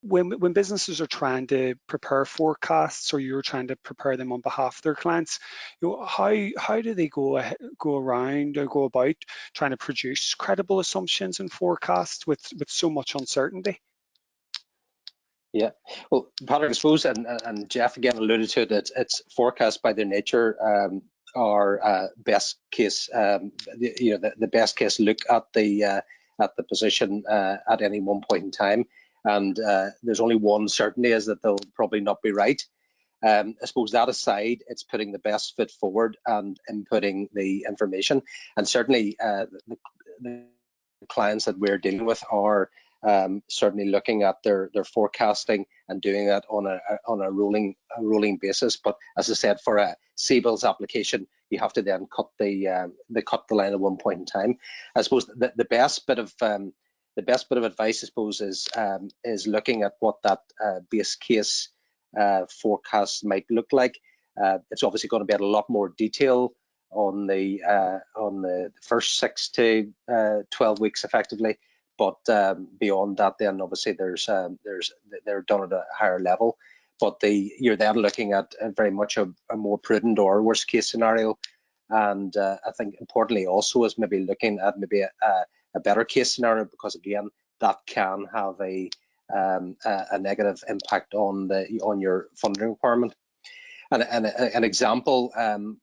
when businesses are trying to prepare forecasts, or you're trying to prepare them on behalf of their clients, how do they go around or go about trying to produce credible assumptions and forecasts with so much uncertainty? Yeah, well, Patrick, I suppose, and Jeff again alluded to it, it's forecasts by their nature are best case, the best case look at the position at any one point in time, and there's only one certainty, is that they'll probably not be right. I suppose that aside, it's putting the best foot forward and inputting the information, and certainly the clients that we're dealing with are certainly looking at their forecasting and doing that on a rolling basis. But as I said, for a CBILS application, you have to then cut the line at one point in time. I suppose the best bit of advice, I suppose, is looking at what that base case forecast might look like. It's obviously going to be at a lot more detail on the first 6 to 12 weeks, effectively. But beyond that, then obviously they're done at a higher level. But you're then looking at very much a more prudent or worst case scenario, and I think importantly also is maybe looking at maybe a better case scenario, because again that can have a negative impact on your funding requirement. And an example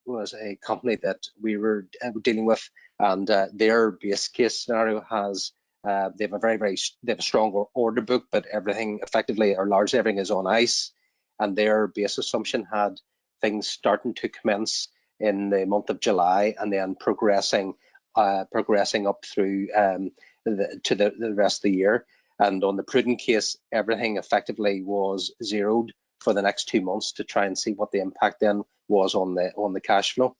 was a company that we were dealing with, and their base case scenario has. They have a strong order book, but everything effectively, or largely everything, is on ice. And their base assumption had things starting to commence in the month of July, and then progressing up through to the rest of the year. And on the prudent case, everything effectively was zeroed for the next 2 months to try and see what the impact then was on the cash flow.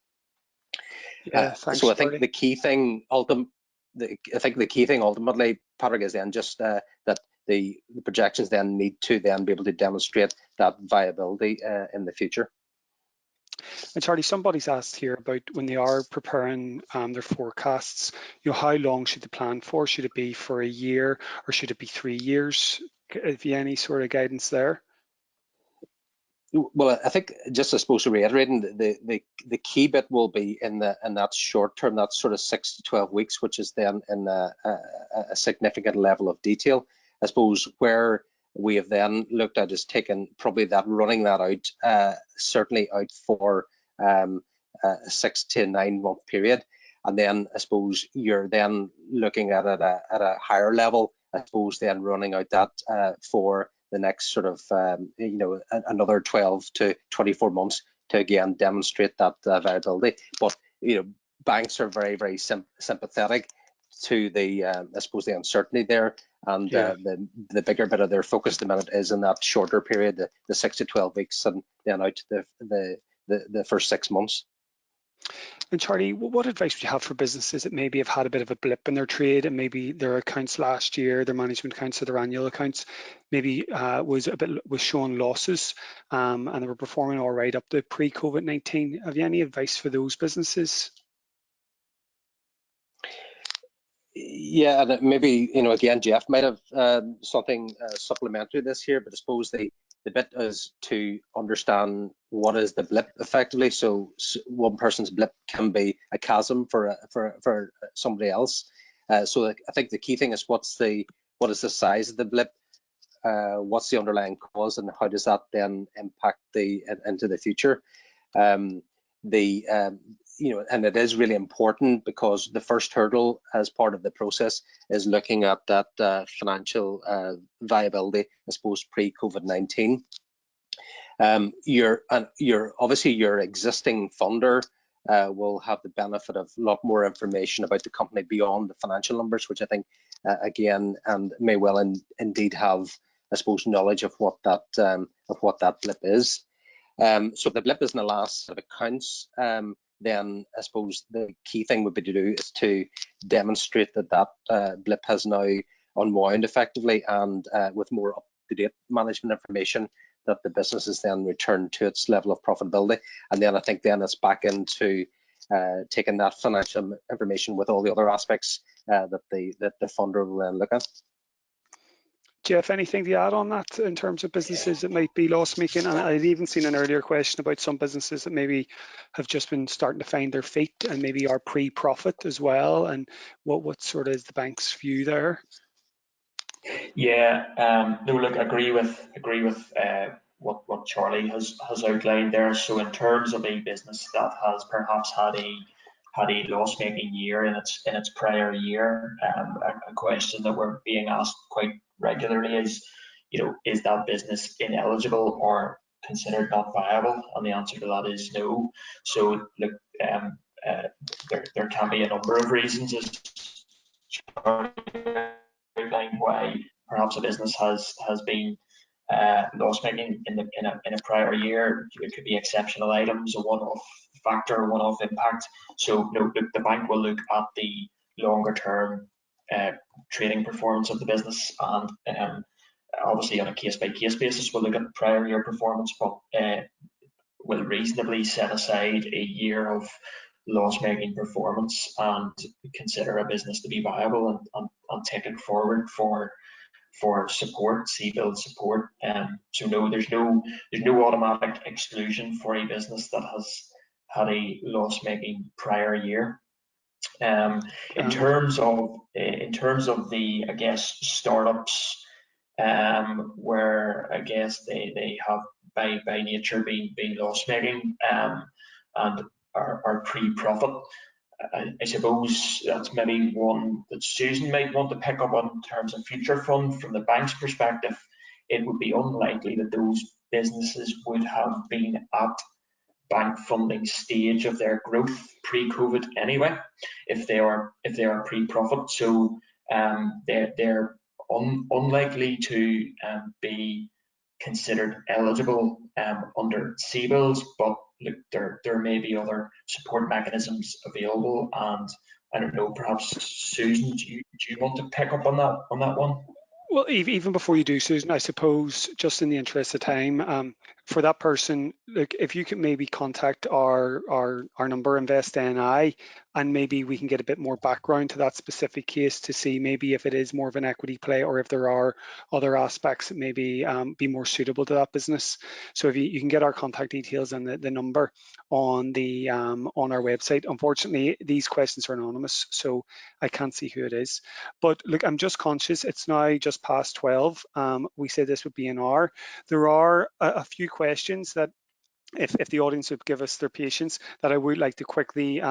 Yeah, so I think the key thing ultimately, Patrick, is then just that the projections then need to then be able to demonstrate that viability in the future. And Charlie, somebody's asked here about when they are preparing their forecasts, how long should they plan for? Should it be for a year, or should it be 3 years? Have you any sort of guidance there? Well, I think, just I suppose reiterating, the key bit will be in that short term, that sort of 6 to 12 weeks, which is then in a significant level of detail. I suppose where we have then looked at is taking probably running that out, certainly out for a 6 to 9 month period, and then I suppose you're then looking at it at a higher level. I suppose then running out that for the next sort of another 12 to 24 months to again demonstrate that viability. But banks are very sympathetic to the I suppose the uncertainty there, and the bigger bit of their focus at the minute is in that shorter period, the 6 to 12 weeks, and then out to the first 6 months. And Charlie, what advice would you have for businesses that maybe have had a bit of a blip in their trade, and maybe their accounts last year, their management accounts or their annual accounts, maybe was showing losses, and they were performing all right up to pre-COVID-19? Have you any advice for those businesses? Yeah, and maybe again, Jeff might have something supplementary this here, but I suppose the bit is to understand what is the blip effectively. So one person's blip can be a chasm for somebody else. So I think the key thing is what is the size of the blip, what's the underlying cause, and how does that then impact into the future. And it is really important, because the first hurdle as part of the process is looking at that financial viability, I suppose, pre-COVID-19. Obviously your existing funder will have the benefit of a lot more information about the company beyond the financial numbers, which I think again, and may well indeed have, I suppose, knowledge of what that blip is. So if the blip is in the last set of accounts, then I suppose the key thing would be to do is to demonstrate that blip has now unwound effectively, and with more up-to-date management information, that the business is then returned to its level of profitability. And then I think then it's back into taking that financial information with all the other aspects that the funder will then look at. Jeff, anything to add on that in terms of businesses that might be loss making? And I'd even seen an earlier question about some businesses that maybe have just been starting to find their feet and maybe are pre-profit as well. And what sort of is the bank's view there? Yeah, no, look, agree with what Charlie has outlined there. So in terms of a business that has perhaps had a loss-making year in its prior year, a question that we're being asked quite regularly is, is that business ineligible or considered not viable? And the answer to that is no. So look, there can be a number of reasons as Charlie outlined why perhaps a business has been loss making in a prior year. It could be exceptional items, a one-off factor, a one-off impact. So the bank will look at the longer term trading performance of the business, and obviously on a case by case basis we'll look at prior year performance, but will reasonably set aside a year of loss-making performance and consider a business to be viable and take it forward for support, CBILS support. So no, there's no automatic exclusion for a business that has had a loss-making prior year. In terms of the, I guess, startups, where I guess they have by nature been loss-making and are pre-profit. I suppose that's maybe one that Susan might want to pick up on in terms of future fund. From the bank's perspective, it would be unlikely that those businesses would have been at bank funding stage of their growth pre-COVID anyway, if they are pre-profit. So they're unlikely to be considered eligible under CBILS, but look, there may be other support mechanisms available, and I don't know, perhaps Susan, do you want to pick up on that one? Well, even before you do, Susan, I suppose just in the interest of time, for that person, look, if you could maybe contact our number, Invest NI, and maybe we can get a bit more background to that specific case to see maybe if it is more of an equity play or if there are other aspects that maybe be more suitable to that business. So if you can get our contact details and the number on our website. Unfortunately, these questions are anonymous, so I can't see who it is. But look, I'm just conscious it's now just past 12. We said this would be an hour. There are a few questions that if the audience would give us their patience, that I would like to quickly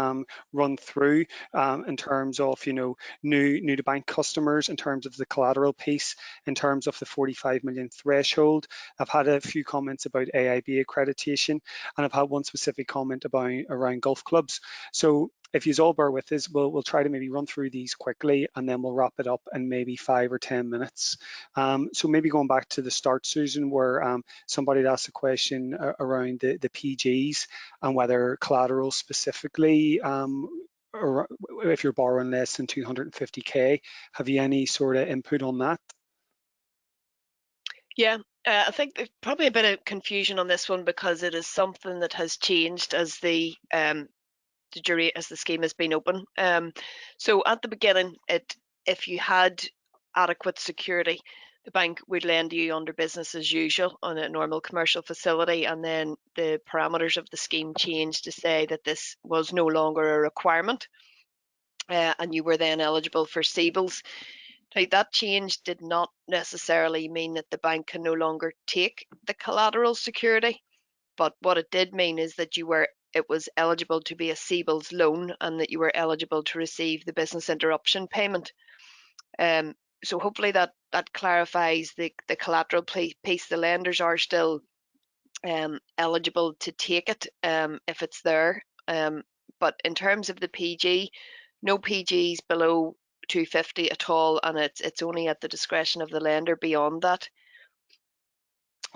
run through in terms of, new to bank customers, in terms of the collateral piece, in terms of the 45 million threshold. I've had a few comments about AIB accreditation, and I've had one specific comment around golf clubs. So if you all bear with us, we'll try to maybe run through these quickly, and then we'll wrap it up in maybe 5 or 10 minutes. So maybe going back to the start, Susan, where somebody had asked a question around the PGs and whether collateral specifically, or if you're borrowing less than 250k, have you any sort of input on that? Yeah, I think there's probably a bit of confusion on this one because it is something that has changed as the scheme has been open. So at the beginning, if you had adequate security, the bank would lend you under business as usual on a normal commercial facility, and then the parameters of the scheme changed to say that this was no longer a requirement, and you were then eligible for CBILS. Now, that change did not necessarily mean that the bank can no longer take the collateral security, but what it did mean is that it was eligible to be a CBILS loan and that you were eligible to receive the business interruption payment. So hopefully that clarifies the collateral piece. The lenders are still eligible to take it if it's there. But in terms of the PG, no PGs below 250 at all, and it's only at the discretion of the lender beyond that.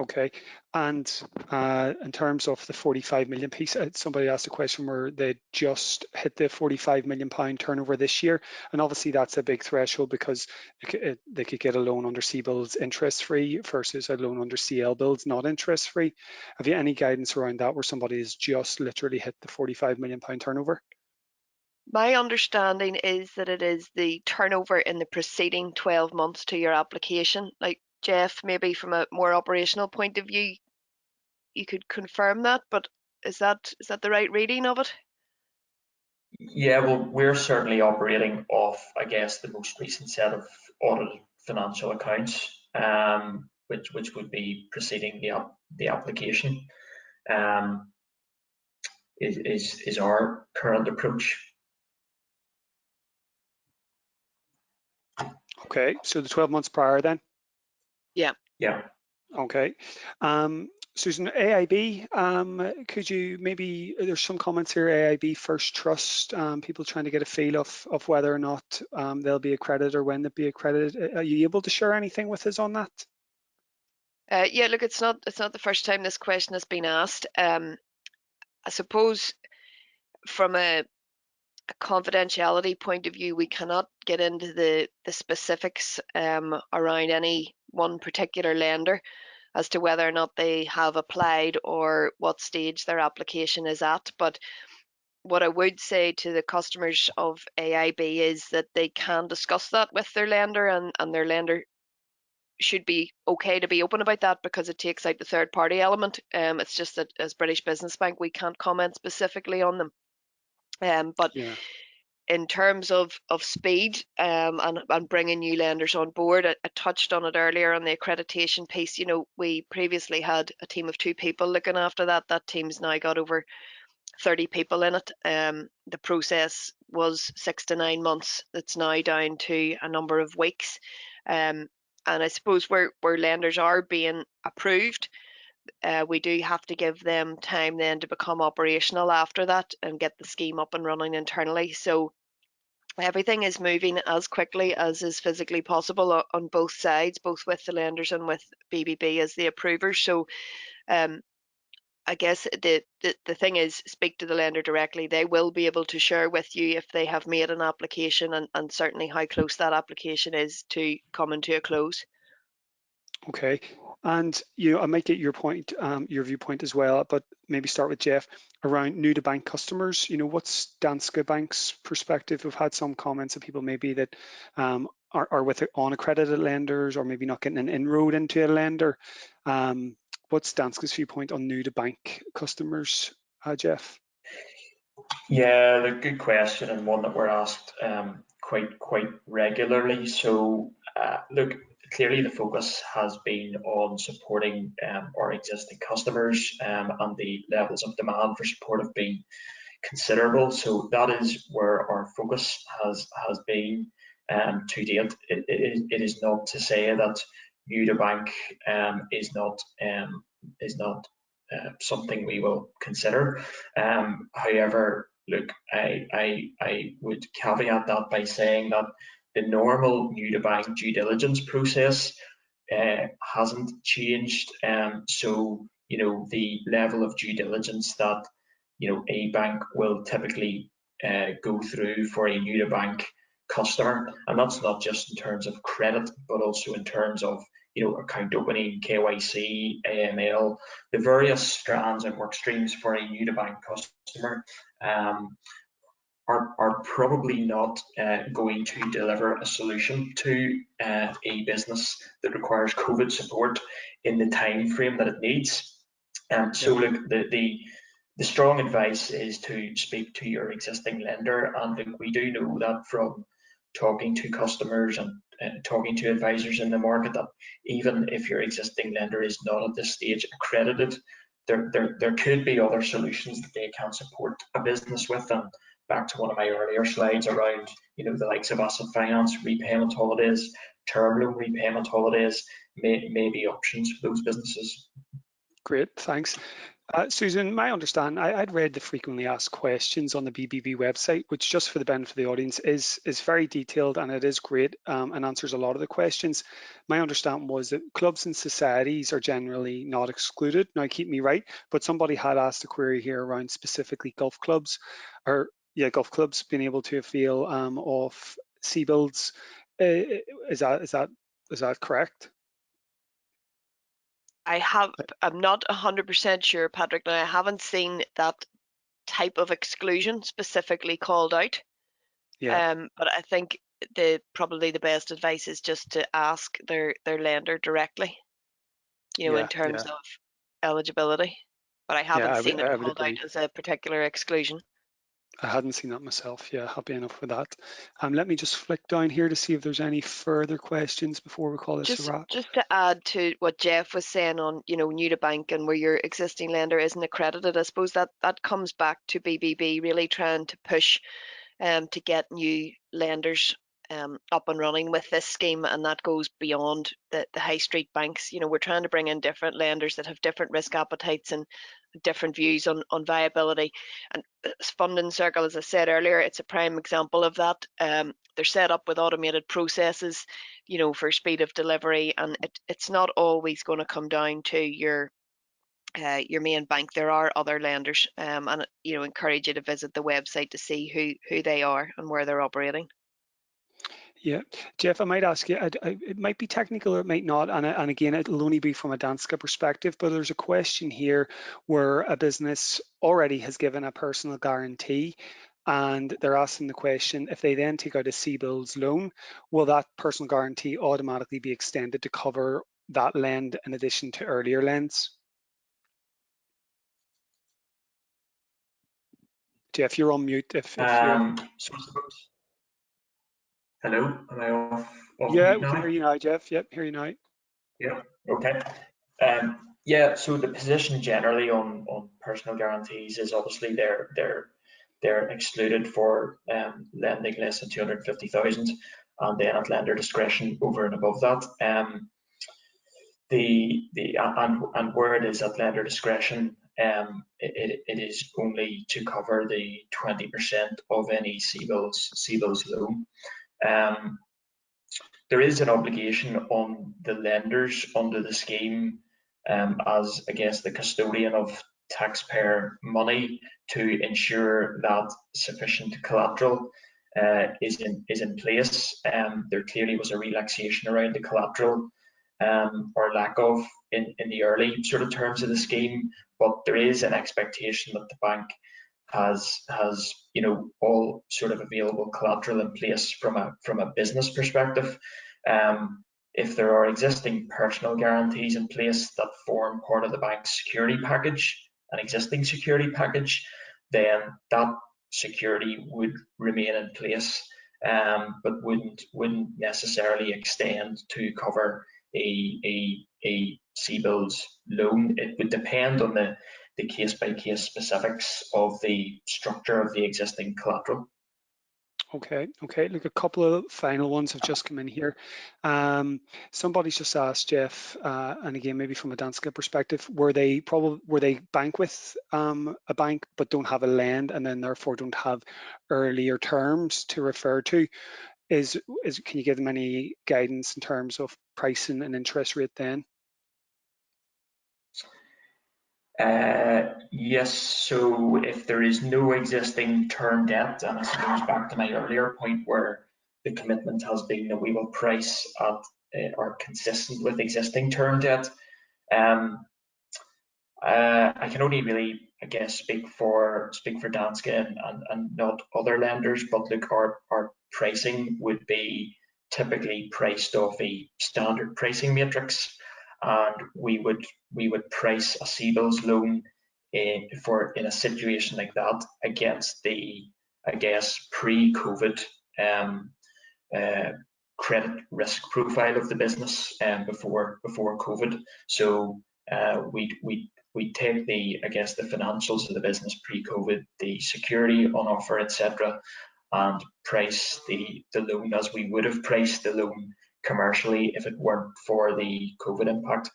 Okay, and in terms of the 45 million piece, somebody asked a question where they just hit the 45 million pound turnover this year, and obviously that's a big threshold because they could get a loan under CBILS interest free versus a loan under CLBILS not interest free. Have you any guidance around that where somebody has just literally hit the 45 million pound turnover? My understanding is that it is the turnover in the preceding 12 months to your application. Like Jeff, maybe from a more operational point of view, you could confirm that, but is that the right reading of it? Yeah, well, we're certainly operating off, I guess, the most recent set of audited financial accounts, which would be preceding the application, um, is our current approach. Okay, so the 12 months prior then? Yeah. Yeah. Okay. Susan, AIB, could you maybe, there's some comments here, AIB First Trust, people trying to get a feel of whether or not they'll be accredited or when they'll be accredited. Are you able to share anything with us on that? Yeah, look, it's not the first time this question has been asked. I suppose from a confidentiality point of view, we cannot get into the specifics around any one particular lender as to whether or not they have applied or what stage their application is at. But what I would say to the customers of AIB is that they can discuss that with their lender, and their lender should be okay to be open about that because it takes out the third party element. It's just that as British Business Bank, we can't comment specifically on them. But Yeah. in terms of speed and bringing new lenders on board, I touched on it earlier on the accreditation piece. You know, we previously had a team of 2 people looking after that. That team's now got over 30 people in it. The process was 6 to 9 months. It's now down to a number of weeks. And I suppose where lenders are being approved, we do have to give them time then to become operational after that and get the scheme up and running internally. So everything is moving as quickly as is physically possible on both sides, both with the lenders and with BBB as the approvers. So I guess the thing is, speak to the lender directly. They will be able to share with you if they have made an application and certainly how close that application is to coming to a close. Okay, and I might get your point, your viewpoint as well, but maybe start with Jeff around new to bank customers. What's Danske Bank's perspective? We've had some comments of people maybe that are with unaccredited lenders or maybe not getting an inroad into a lender. What's Danske's viewpoint on new to bank customers, Jeff? Yeah, the good question, and one that we're asked quite regularly. So look, clearly the focus has been on supporting our existing customers, and the levels of demand for support have been considerable. So that is where our focus has been to date. It is not to say that new to bank is not something we will consider. However, look, I would caveat that by saying that the normal new to bank due diligence process hasn't changed. So the level of due diligence that a bank will typically go through for a new to bank customer, and that's not just in terms of credit, but also in terms of account opening, KYC, AML, the various strands and work streams for a new to bank customer. Are probably not going to deliver a solution to a business that requires COVID support in the time frame that it needs. So look, the strong advice is to speak to your existing lender, and look, we do know that from talking to customers and talking to advisors in the market that even if your existing lender is not at this stage accredited, there could be other solutions that they can support a business with. And back to one of my earlier slides around the likes of asset finance, repayment holidays, term loan repayment holidays may be options for those businesses. Great, thanks. Susan, my understanding, I'd read the frequently asked questions on the BBB website, which just for the benefit of the audience is very detailed, and it is great and answers a lot of the questions. My understanding was that clubs and societies are generally not excluded. Now keep me right, but somebody had asked a query here around specifically golf clubs, golf clubs being able to avail of CBILS. Is that correct? I'm not 100% sure, Patrick. Now, I haven't seen that type of exclusion specifically called out. Yeah. But I think probably the best advice is just to ask their lender directly, you know, in terms of eligibility. But I haven't seen it called out as a particular exclusion. I hadn't seen that myself. Yeah, happy enough with that. Let me just flick down here to see if there's any further questions before we call this a wrap. Just to add to what Jeff was saying on, you know, new to bank and where your existing lender isn't accredited, I suppose that comes back to BBB really trying to push to get new lenders up and running with this scheme, and that goes beyond the high street banks. You know, we're trying to bring in different lenders that have different risk appetites and different views on viability. And Funding Circle, as I said earlier, it's a prime example of that. They're set up with automated processes, you know, for speed of delivery, and it's not always going to come down to your main bank. There are other lenders, and you know, encourage you to visit the website to see who they are and where they're operating. Yeah, Jeff, I might ask you, it might be technical or it might not, and again, it'll only be from a Danske perspective, but there's a question here where a business already has given a personal guarantee, and they're asking the question, if they then take out a CBILS loan, will that personal guarantee automatically be extended to cover that lend in addition to earlier lends? Jeff, you're on mute. If you're... So I suppose... Hello, am I off yeah, mute we now? can hear you now, Jeff. Yep, hear you now. Yeah, okay. Yeah, so the position generally on personal guarantees is obviously they're excluded for lending less than 250,000, and then at lender discretion over and above that. And where it is at lender discretion, it is only to cover the 20% of any CBILS loan. There is an obligation on the lenders under the scheme, as I guess the custodian of taxpayer money, to ensure that sufficient collateral is in place. There clearly was a relaxation around the collateral, or lack of, in the early sort of terms of the scheme, but there is an expectation that the bank has you know, all sort of available collateral in place from a business perspective. If there are existing personal guarantees in place that form part of the bank's security package, an existing security package, then that security would remain in place, but wouldn't necessarily extend to cover a CBILS loan. It would depend on the case-by-case specifics of the structure of the existing collateral. Okay, look, a couple of final ones have just come in here. Somebody's just asked, Jeff, and again, maybe from a Danske perspective, were they bank with a bank but don't have a lend, and then therefore don't have earlier terms to refer to? Can you give them any guidance in terms of pricing and interest rate then? Yes, so if there is no existing term debt, and I suppose back to my earlier point where the commitment has been that we will price at or consistent with existing term debt, I can only really, I guess, speak for Danske and not other lenders, but look, our pricing would be typically priced off a standard pricing matrix, and we would price a CBILS loan in a situation like that against the, I guess, pre-COVID credit risk profile of the business before COVID. So we take the, I guess, the financials of the business pre-COVID, the security on offer, etc., and price the loan as we would have priced the loan commercially if it weren't for the COVID impact.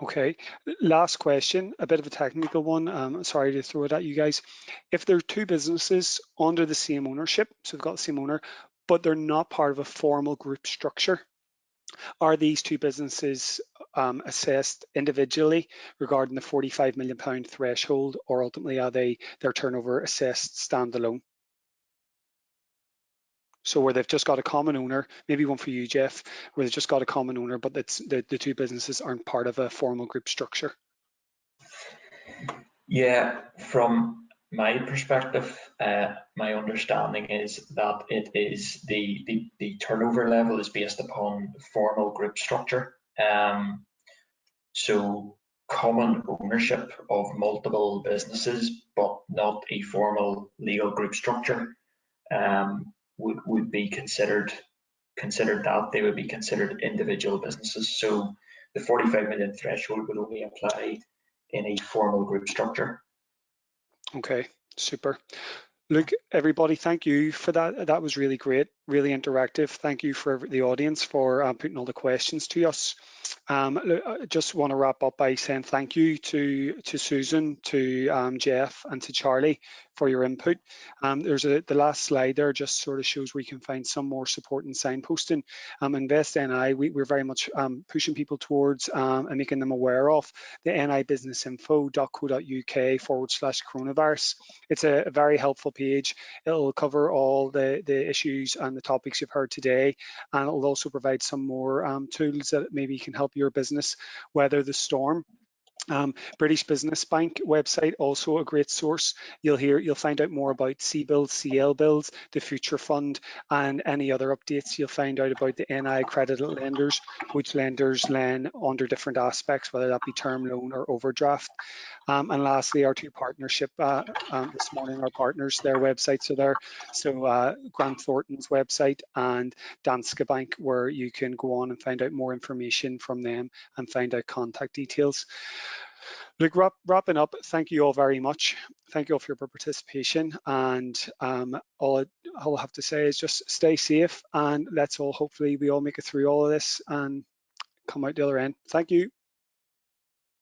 Okay, last question, a bit of a technical one. Sorry to throw it at you guys. If there are two businesses under the same ownership, so they've got the same owner, but they're not part of a formal group structure, are these two businesses assessed individually regarding the £45 million threshold, or ultimately are their turnover assessed standalone? So where they've just got a common owner, maybe one for you, Jeff, where they've just got a common owner, but it's the two businesses aren't part of a formal group structure. Yeah, from my perspective, my understanding is that it is the turnover level is based upon formal group structure. So common ownership of multiple businesses, but not a formal legal group structure, would be considered that they would be considered individual businesses. So the 45 million threshold would only apply in a formal group structure. Okay, super. Look, everybody, thank you for that. That was really great, really interactive. Thank you for the audience for putting all the questions to us. Look, I just want to wrap up by saying thank you to Susan, to Jeff, and to Charlie for your input. There's the last slide there just sort of shows where you can find some more support and signposting. Invest NI, we're very much pushing people towards and making them aware of the nibusinessinfo.co.uk/coronavirus. It's a very helpful page. It'll cover all the issues and the topics you've heard today, and it'll also provide some more tools that maybe can help your business weather the storm. British Business Bank website, also a great source. You'll find out more about CBILS, CL Builds, the Future Fund, and any other updates. You'll find out about the NI accredited lenders, which lenders lend under different aspects, whether that be term loan or overdraft. And lastly, our two partnership this morning, our partners, their websites are there. So Grant Thornton's website and Danske Bank, where you can go on and find out more information from them and find out contact details. Look, wrapping up, thank you all very much. Thank you all for your participation. And all I have to say is just stay safe, and let's all, hopefully we all make it through all of this and come out the other end. Thank you.